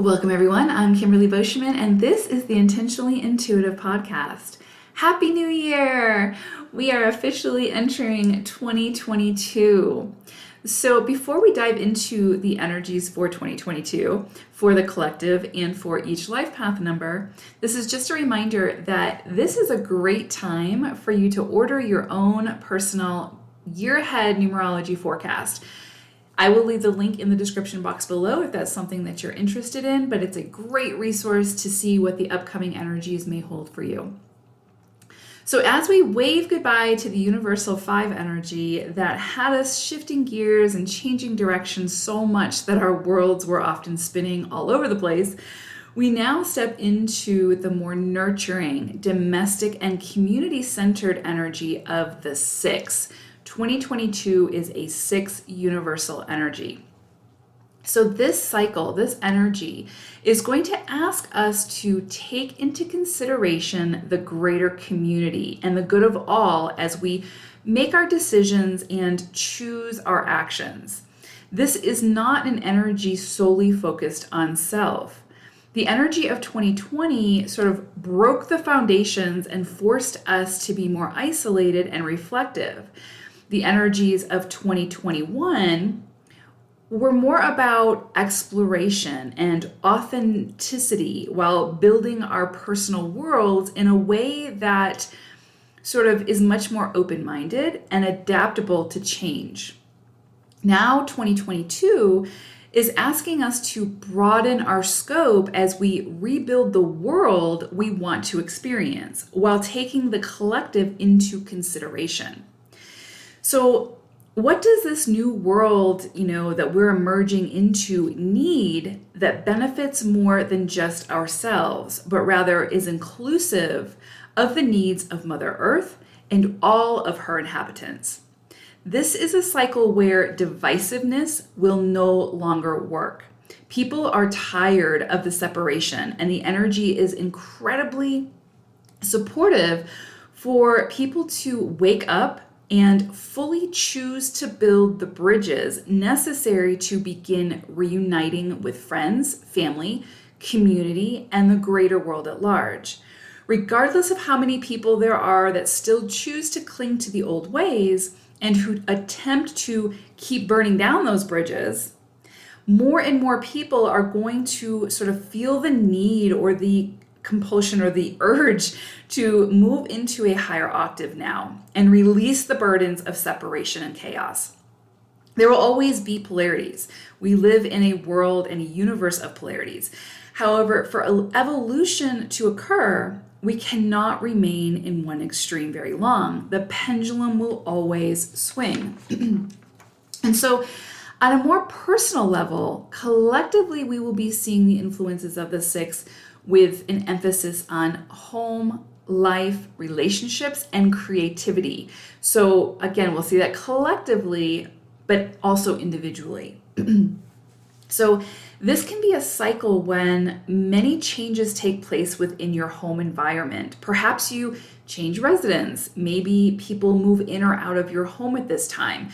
Welcome, everyone. I'm Kimberly Boschman, and this is the Intentionally Intuitive Podcast. Happy New Year! We are officially entering 2022. So before we dive into the energies for 2022, for the collective and for each life path number, this is just a reminder that this is a great time for you to order your own personal year ahead numerology forecast. I will leave the link in the description box below if that's something that you're interested in, but it's a great resource to see what the upcoming energies may hold for you. So as we wave goodbye to the Universal 5 energy that had us shifting gears and changing directions so much that our worlds were often spinning all over the place, we now step into the more nurturing, domestic, and community-centered energy of the 6. 2022 is a 6 universal energy. So this cycle, this energy, is going to ask us to take into consideration the greater community and the good of all as we make our decisions and choose our actions. This is not an energy solely focused on self. The energy of 2020 sort of broke the foundations and forced us to be more isolated and reflective. The energies of 2021 were more about exploration and authenticity while building our personal worlds in a way that sort of is much more open-minded and adaptable to change. Now, 2022 is asking us to broaden our scope as we rebuild the world we want to experience while taking the collective into consideration. So what does this new world, that we're emerging into need that benefits more than just ourselves, but rather is inclusive of the needs of Mother Earth and all of her inhabitants? This is a cycle where divisiveness will no longer work. People are tired of the separation, and the energy is incredibly supportive for people to wake up and fully choose to build the bridges necessary to begin reuniting with friends, family, community, and the greater world at large. Regardless of how many people there are that still choose to cling to the old ways and who attempt to keep burning down those bridges, more and more people are going to sort of feel the need or the compulsion or the urge to move into a higher octave now and release the burdens of separation and chaos. There will always be polarities. We live in a world and a universe of polarities. However, for evolution to occur, we cannot remain in one extreme very long. The pendulum will always swing. And so on a more personal level, collectively, we will be seeing the influences of the 6 with an emphasis on home, life, relationships, and creativity. So again, we'll see that collectively, but also individually. So this can be a cycle when many changes take place within your home environment. Perhaps you change residence. Maybe people move in or out of your home at this time.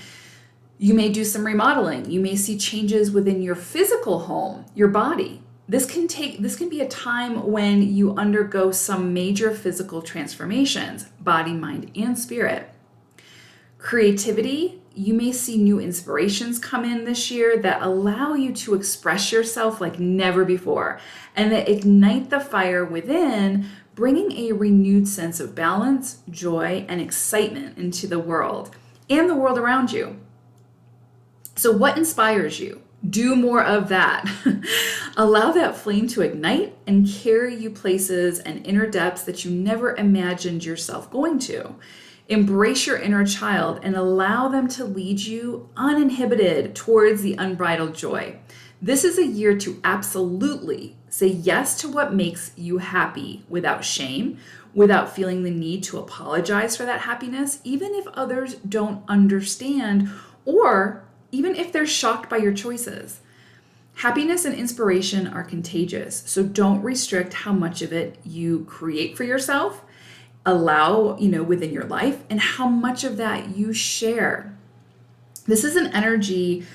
You may do some remodeling. You may see changes within your physical home, your body. This can be a time when you undergo some major physical transformations, body, mind, and spirit. Creativity, you may see new inspirations come in this year that allow you to express yourself like never before and that ignite the fire within, bringing a renewed sense of balance, joy, and excitement into the world and the world around you. So what inspires you? Do more of that. Allow that flame to ignite and carry you places and inner depths that you never imagined yourself going to. Embrace your inner child and allow them to lead you uninhibited towards the unbridled joy. This is a year to absolutely say yes to what makes you happy without shame, without feeling the need to apologize for that happiness, even if others don't understand or even if they're shocked by your choices. Happiness and inspiration are contagious, so don't restrict how much of it you create for yourself, allow, within your life, and how much of that you share. This is an energy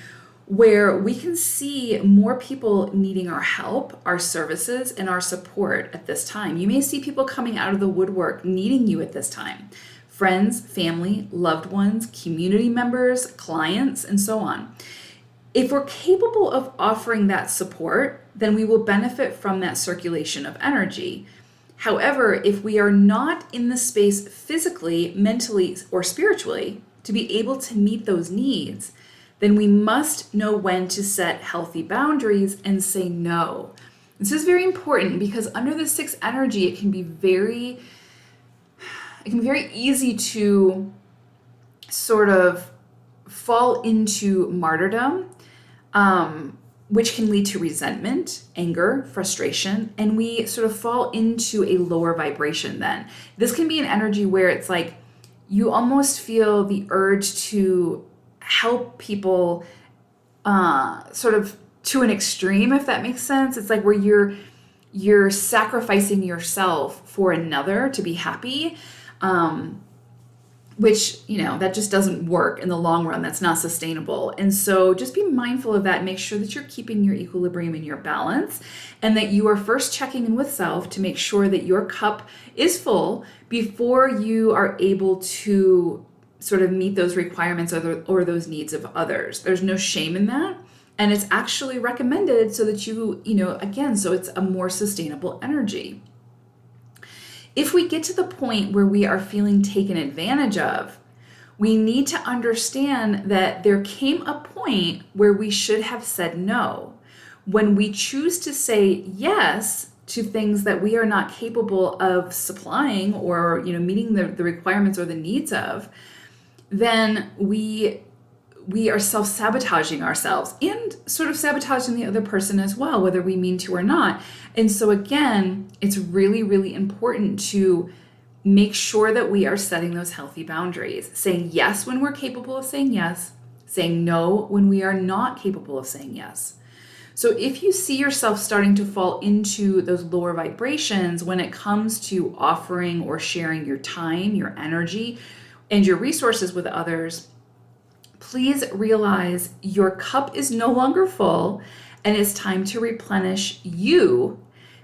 where we can see more people needing our help, our services, and our support at this time. You may see people coming out of the woodwork needing you at this time. Friends, family, loved ones, community members, clients, and so on. If we're capable of offering that support, then we will benefit from that circulation of energy. However, if we are not in the space physically, mentally, or spiritually to be able to meet those needs, then we must know when to set healthy boundaries and say no. This is very important because under the 6th energy, it can be very easy to sort of fall into martyrdom, which can lead to resentment, anger, frustration, and we sort of fall into a lower vibration then. This can be an energy where it's like you almost feel the urge to help people sort of to an extreme, if that makes sense. It's like where you're sacrificing yourself for another to be happy, which, you know, that just doesn't work in the long run. That's not sustainable. And so just be mindful of that. Make sure that you're keeping your equilibrium and your balance, and that you are first checking in with self to make sure that your cup is full before you are able to sort of meet those requirements or those needs of others. There's no shame in that. And it's actually recommended so that so it's a more sustainable energy. If we get to the point where we are feeling taken advantage of, we need to understand that there came a point where we should have said no. When we choose to say yes to things that we are not capable of supplying or meeting the requirements or the needs of, then we are self-sabotaging ourselves and sort of sabotaging the other person as well, whether we mean to or not. And so again, it's really, really important to make sure that we are setting those healthy boundaries, saying yes when we're capable of saying yes, saying no when we are not capable of saying yes. So if you see yourself starting to fall into those lower vibrations when it comes to offering or sharing your time, your energy, and your resources with others, please realize your cup is no longer full and it's time to replenish you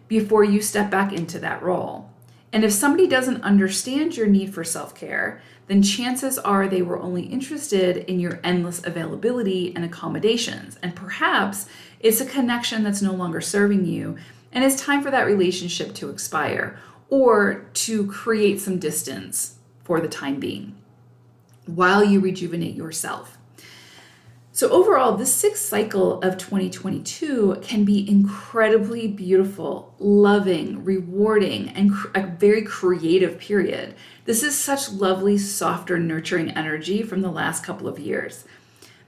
before you step back into that role. And if somebody doesn't understand your need for self-care, then chances are they were only interested in your endless availability and accommodations. And perhaps it's a connection that's no longer serving you, and it's time for that relationship to expire or to create some distance for the time being while you rejuvenate yourself. So overall, this 6th cycle of 2022 can be incredibly beautiful, loving, rewarding, and a very creative period. This is such lovely, softer, nurturing energy from the last couple of years.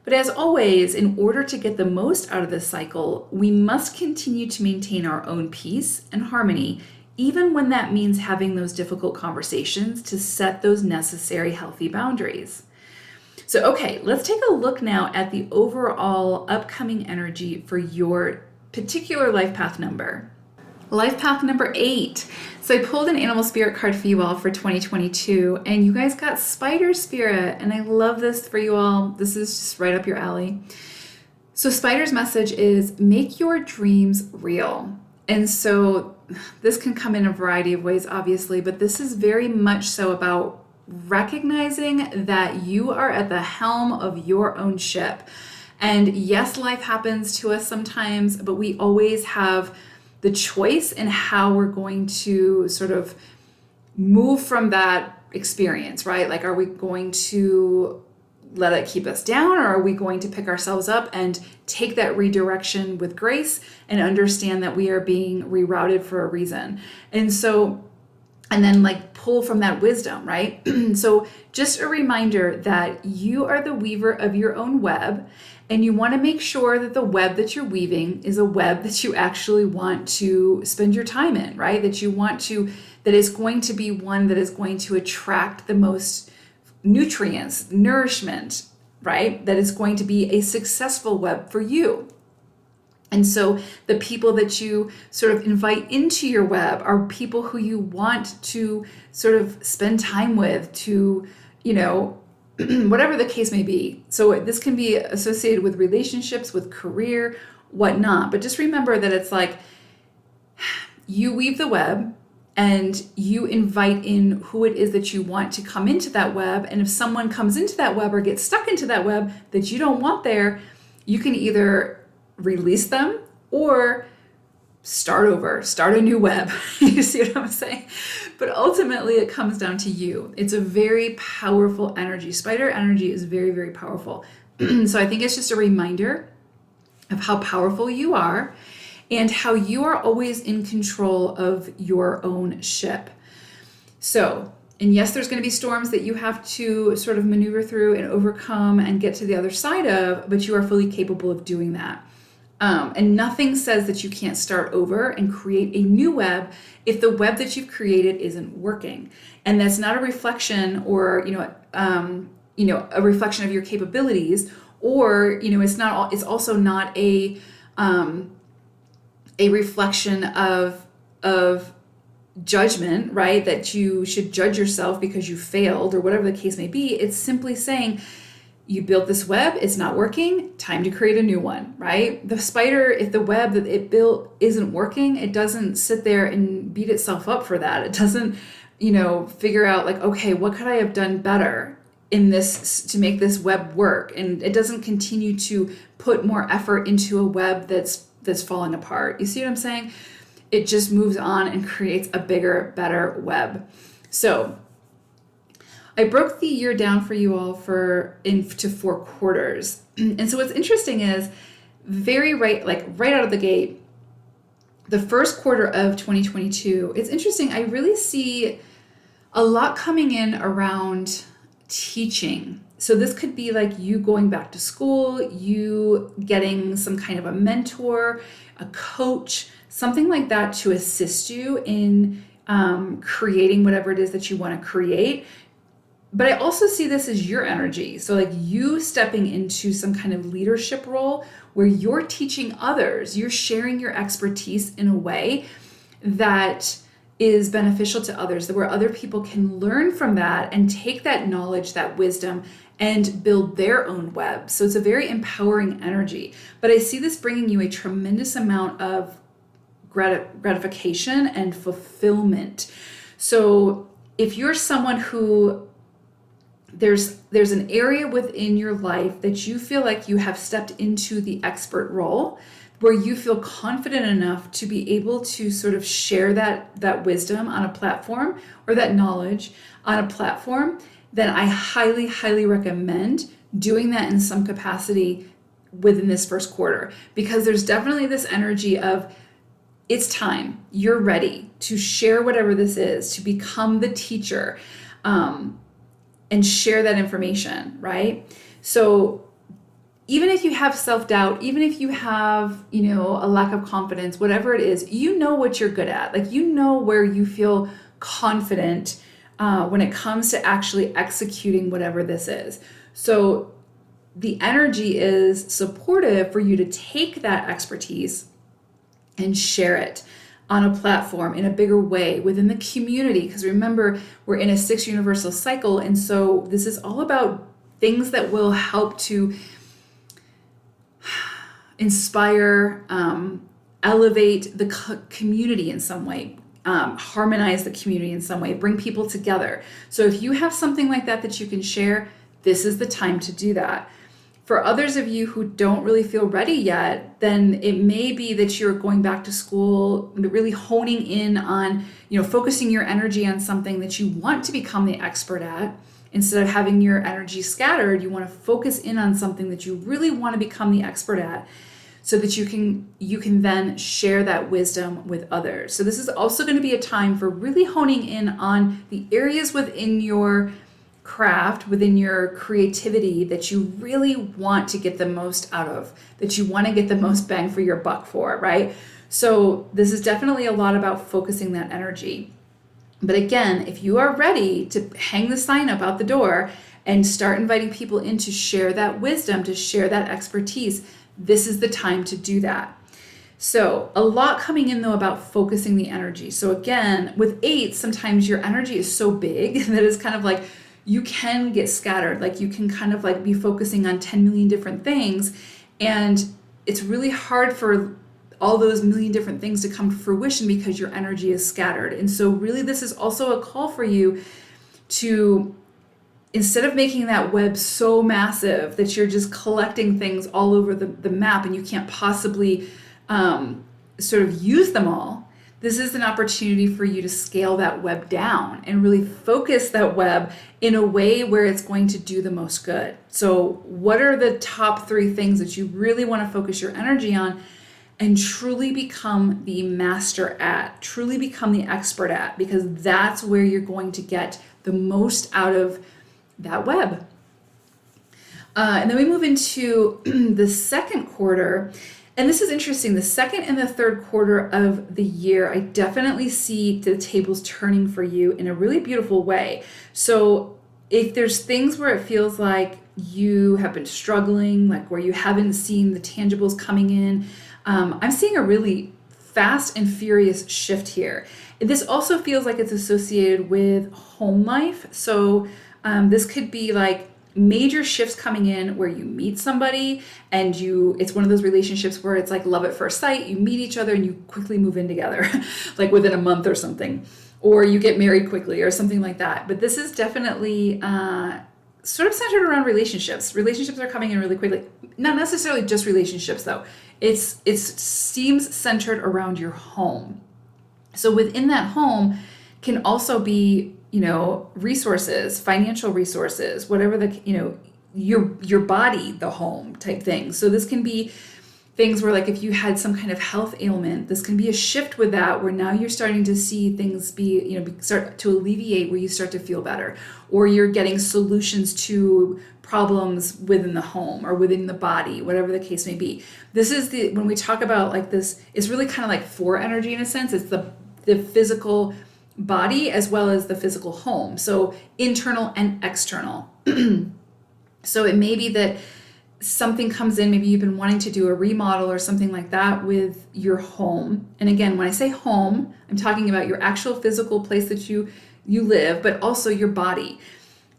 But as always, in order to get the most out of this cycle, we must continue to maintain our own peace and harmony, even when that means having those difficult conversations to set those necessary healthy boundaries. So, okay, let's take a look now at the overall upcoming energy for your particular life path number. Life path number 8. So I pulled an animal spirit card for you all for 2022, and you guys got spider spirit, and I love this for you all. This is just right up your alley. So spider's message is make your dreams real. And so this can come in a variety of ways, obviously, but this is very much so about recognizing that you are at the helm of your own ship. And yes, life happens to us sometimes, but we always have the choice in how we're going to sort of move from that experience, right? Like, are we going to let it keep us down, or are we going to pick ourselves up and take that redirection with grace and understand that we are being rerouted for a reason? And then like pull from that wisdom, right? So just a reminder that you are the weaver of your own web, and you want to make sure that the web that you're weaving is a web that you actually want to spend your time in, right? That is going to be one that is going to attract the most nutrients, nourishment, right? That is going to be a successful web for you. And so the people that you sort of invite into your web are people who you want to sort of spend time with, to, whatever the case may be. So this can be associated with relationships, with career, whatnot. But just remember that it's like you weave the web and you invite in who it is that you want to come into that web. And if someone comes into that web or gets stuck into that web that you don't want there, you can either release them or start over, start a new web. You see what I'm saying? But ultimately it comes down to you. It's a very powerful energy. Spider energy is very, very powerful. So I think it's just a reminder of how powerful you are and how you are always in control of your own ship. So, and yes, there's going to be storms that you have to sort of maneuver through and overcome and get to the other side of, but you are fully capable of doing that. And nothing says that you can't start over and create a new web if the web that you've created isn't working. And that's not a reflection or, a reflection of your capabilities, or, it's also not a reflection of judgment, right? That you should judge yourself because you failed or whatever the case may be. It's simply saying, you built this web, it's not working, time to create a new one, right? The spider, if the web that it built isn't working, it doesn't sit there and beat itself up for that. It doesn't, figure out like, okay, what could I have done better in this to make this web work? And it doesn't continue to put more effort into a web that's falling apart. You see what I'm saying? It just moves on and creates a bigger, better web. So I broke the year down for you all into 4 quarters. And so what's interesting is right out of the gate, the first quarter of 2022, it's interesting. I really see a lot coming in around teaching. So this could be like you going back to school, you getting some kind of a mentor, a coach, something like that to assist you in creating whatever it is that you want to create. But I also see this as your energy. So like you stepping into some kind of leadership role where you're teaching others, you're sharing your expertise in a way that is beneficial to others, where other people can learn from that and take that knowledge, that wisdom, and build their own web. So it's a very empowering energy. But I see this bringing you a tremendous amount of gratification and fulfillment. So if you're someone who there's an area within your life that you feel like you have stepped into the expert role, where you feel confident enough to be able to sort of share that wisdom on a platform or that knowledge on a platform, then I highly, highly recommend doing that in some capacity within this first quarter, because there's definitely this energy of it's time, you're ready to share whatever this is, to become the teacher, and share that information, right? So even if you have self-doubt, even if you have, a lack of confidence, whatever it is, you know what you're good at. Like, you know where you feel confident when it comes to actually executing whatever this is. So the energy is supportive for you to take that expertise and share it on a platform in a bigger way within the community. Because remember, we're in a 6 universal cycle. And so this is all about things that will help to inspire, elevate the community in some way, harmonize the community in some way, bring people together. So if you have something like that you can share, this is the time to do that. For others of you who don't really feel ready yet, then it may be that you're going back to school, really honing in on, focusing your energy on something that you want to become the expert at. Instead of having your energy scattered, you want to focus in on something that you really want to become the expert at, so that you can then share that wisdom with others. So this is also going to be a time for really honing in on the areas within your craft, within your creativity, that you really want to get the most out of, that you want to get the most bang for your buck for, right? So this is definitely a lot about focusing that energy. But again, if you are ready to hang the sign up out the door and start inviting people in to share that wisdom, to share that expertise, this is the time to do that. So a lot coming in though about focusing the energy. So again, with 8, sometimes your energy is so big that it's kind of like you can get scattered. Like you can kind of like be focusing on 10 million different things, and it's really hard for all those million different things to come to fruition because your energy is scattered. And so really this is also a call for you to, instead of making that web so massive that you're just collecting things all over the map and you can't possibly sort of use them all, this is an opportunity for you to scale that web down and really focus that web in a way where it's going to do the most good. So what are the top 3 things that you really want to focus your energy on and truly become the master at, truly become the expert at, because that's where you're going to get the most out of that web. And then we move into the second quarter. And this is interesting. The second and the third quarter of the year, I definitely see the tables turning for you in a really beautiful way. So if there's things where it feels like you have been struggling, like where you haven't seen the tangibles coming in, I'm seeing a really fast and furious shift here. This also feels like it's associated with home life. So this could be like major shifts coming in where you meet somebody and it's one of those relationships where it's like love at first sight. You meet each other and you quickly move in together, like within a month or something, or you get married quickly or something like that. But this is definitely sort of centered around relationships. Relationships are coming in really quickly. Not necessarily just relationships though. It seems centered around your home. So within that home can also be, resources, financial resources, whatever your body, the home type thing. So this can be things where like if you had some kind of health ailment, this can be a shift with that where now you're starting to see things start to alleviate, where you start to feel better, or you're getting solutions to problems within the home or within the body, whatever the case may be. This is when we talk about like this, it's really kind of like 4 energy in a sense. It's the physical body as well as the physical home. So internal and external. So it may be that something comes in, maybe you've been wanting to do a remodel or something like that with your home. And again, when I say home, I'm talking about your actual physical place that you live, but also your body.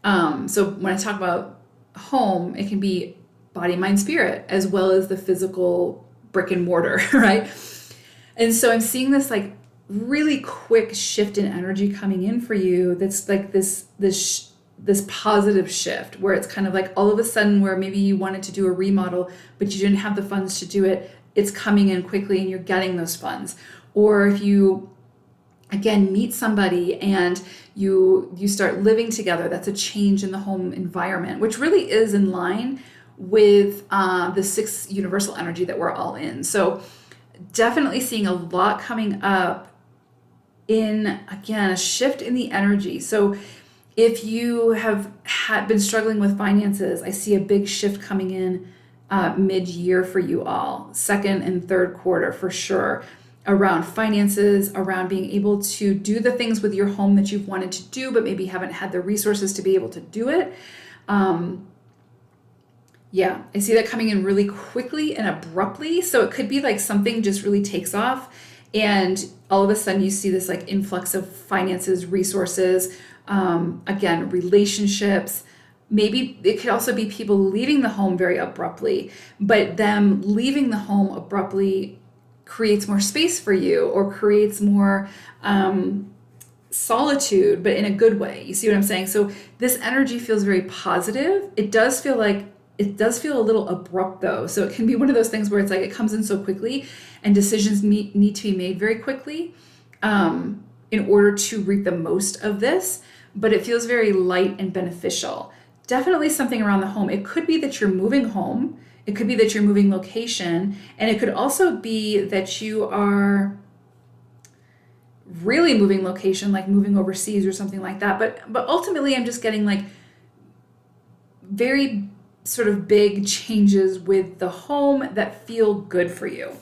So when I talk about home, it can be body, mind, spirit, as well as the physical brick and mortar, right? And so I'm seeing this like really quick shift in energy coming in for you. That's like this positive shift where it's kind of like all of a sudden where maybe you wanted to do a remodel, but you didn't have the funds to do it. It's coming in quickly and you're getting those funds. Or if you, again, meet somebody and you start living together, that's a change in the home environment, which really is in line with the 6 universal energy that we're all in. So definitely seeing a lot coming up in, again, a shift in the energy. So if you have been struggling with finances, I see a big shift coming in mid-year for you all, second and third quarter for sure, around finances, around being able to do the things with your home that you've wanted to do, but maybe haven't had the resources to be able to do it. Yeah, I see that coming in really quickly and abruptly. So it could be like something just really takes off and all of a sudden you see this like influx of finances, resources, again, relationships. Maybe it could also be people leaving the home very abruptly, but them leaving the home abruptly creates more space for you or creates more solitude, but in a good way. You see what I'm saying? So this energy feels very positive. It does feel a little abrupt though. So it can be one of those things where it's like it comes in so quickly and decisions need to be made very quickly in order to reap the most of this, but it feels very light and beneficial. Definitely something around the home. It could be that you're moving home. It could be that you're moving location. And it could also be that you are really moving location, like moving overseas or something like that. But ultimately, I'm just getting like very sort of big changes with the home that feel good for you,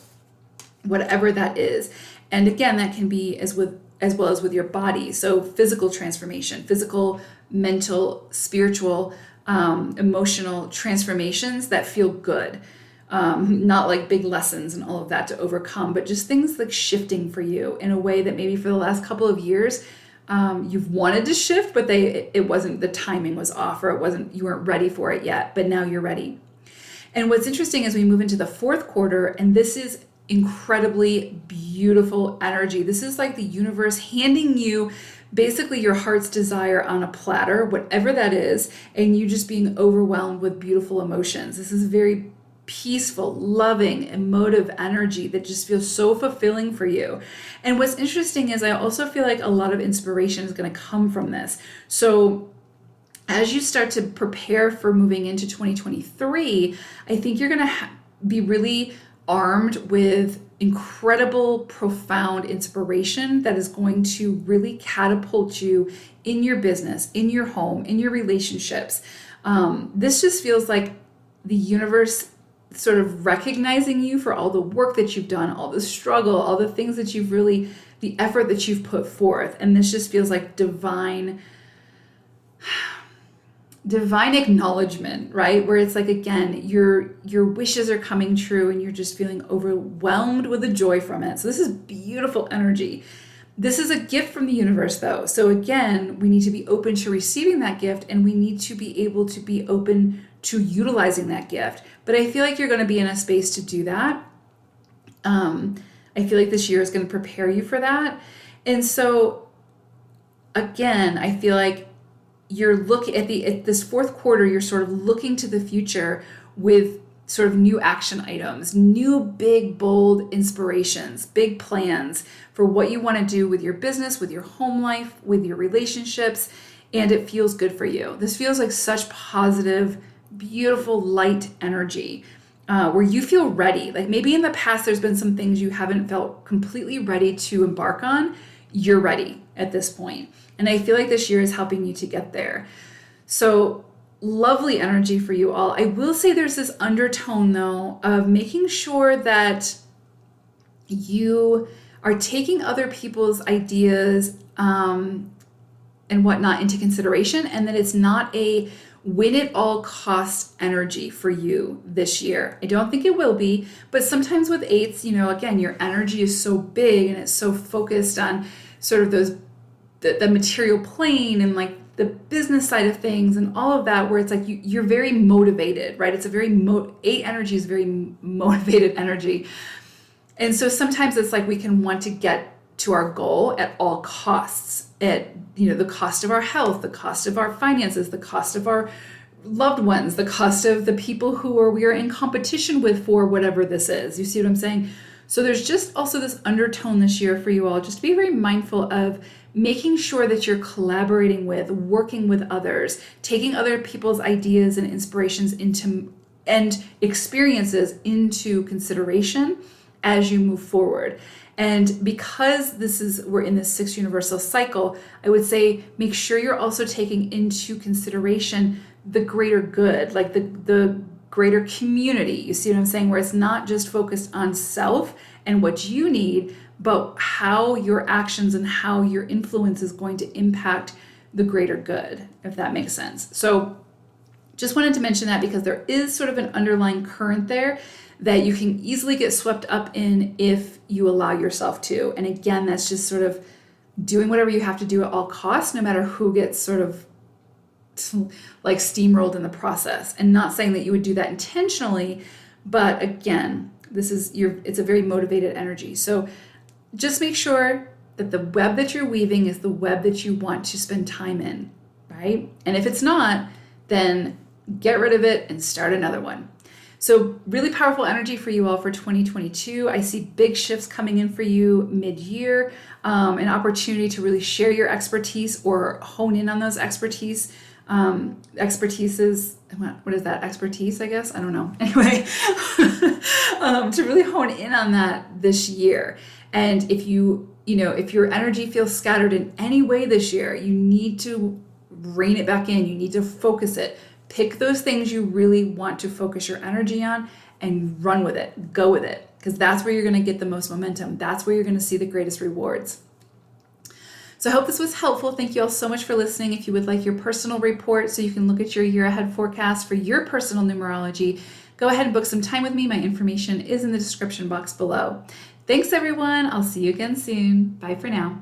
whatever that is. And again, that can be as well as with your body. So physical transformation, physical, mental, spiritual, emotional transformations that feel good. Not like big lessons and all of that to overcome, but just things like shifting for you in a way that maybe for the last couple of years, you've wanted to shift, but it wasn't, the timing was off, or you weren't ready for it yet, but now you're ready. And what's interesting is we move into the fourth quarter, and this is incredibly beautiful energy. This is like the universe handing you basically your heart's desire on a platter, whatever that is, and you just being overwhelmed with beautiful emotions. This is very peaceful, loving, emotive energy that just feels so fulfilling for you. And what's interesting is I also feel like a lot of inspiration is going to come from this. So as you start to prepare for moving into 2023, I think you're going to be really armed with incredible, profound inspiration that is going to really catapult you in your business, in your home, in your relationships. This just feels like the universe sort of recognizing you for all the work that you've done, all the struggle, all the things that you've really, the effort that you've put forth. And this just feels like divine acknowledgement, right? Where it's like, again, your wishes are coming true and you're just feeling overwhelmed with the joy from it. So this is beautiful energy. This is a gift from the universe though. So again, we need to be open to receiving that gift, and we need to be able to be open to utilizing that gift. But I feel like you're going to be in a space to do that. I feel like this year is going to prepare you for that. And so again, I feel like you're looking at this fourth quarter, you're sort of looking to the future with sort of new action items, new big, bold inspirations, big plans for what you want to do with your business, with your home life, with your relationships, and it feels good for you. This feels like such positive, beautiful, light energy where you feel ready. Like maybe in the past, there's been some things you haven't felt completely ready to embark on. You're ready at this point. And I feel like this year is helping you to get there. So lovely energy for you all. I will say there's this undertone though of making sure that you are taking other people's ideas and whatnot into consideration, and that it's not a win at all cost energy for you this year. I don't think it will be, but sometimes with eights, again, your energy is so big and it's so focused on sort of the material plane and like the business side of things and all of that, where it's like you're very motivated, right? It's a very eight energy is very motivated energy. And so sometimes it's like we can want to get to our goal at all costs, at the cost of our health, the cost of our finances, the cost of our loved ones, the cost of the people we are in competition with for whatever this is. You see what I'm saying? So there's just also this undertone this year for you all, just to be very mindful of making sure that you're collaborating with, working with others, taking other people's ideas and inspirations and experiences into consideration as you move forward. And because we're in this 6 universal cycle, I would say make sure you're also taking into consideration the greater good, like the greater community. You see what I'm saying? Where it's not just focused on self and what you need, but how your actions and how your influence is going to impact the greater good, if that makes sense. So just wanted to mention that because there is sort of an underlying current there that you can easily get swept up in if you allow yourself to. And again, that's just sort of doing whatever you have to do at all costs, no matter who gets sort of like steamrolled in the process. And not saying that you would do that intentionally, but again, it's a very motivated energy. So just make sure that the web that you're weaving is the web that you want to spend time in, right? And if it's not, then get rid of it and start another one. So really powerful energy for you all for 2022. I see big shifts coming in for you mid-year, an opportunity to really share your expertise or hone in on those expertise. Expertise is, what is that? Expertise, I guess? I don't know. Anyway, to really hone in on that this year. And if if your energy feels scattered in any way this year, you need to rein it back in. You need to focus it. Pick those things you really want to focus your energy on and run with it. Go with it, because that's where you're going to get the most momentum. That's where you're going to see the greatest rewards. So I hope this was helpful. Thank you all so much for listening. If you would like your personal report so you can look at your year ahead forecast for your personal numerology, go ahead and book some time with me. My information is in the description box below. Thanks, everyone. I'll see you again soon. Bye for now.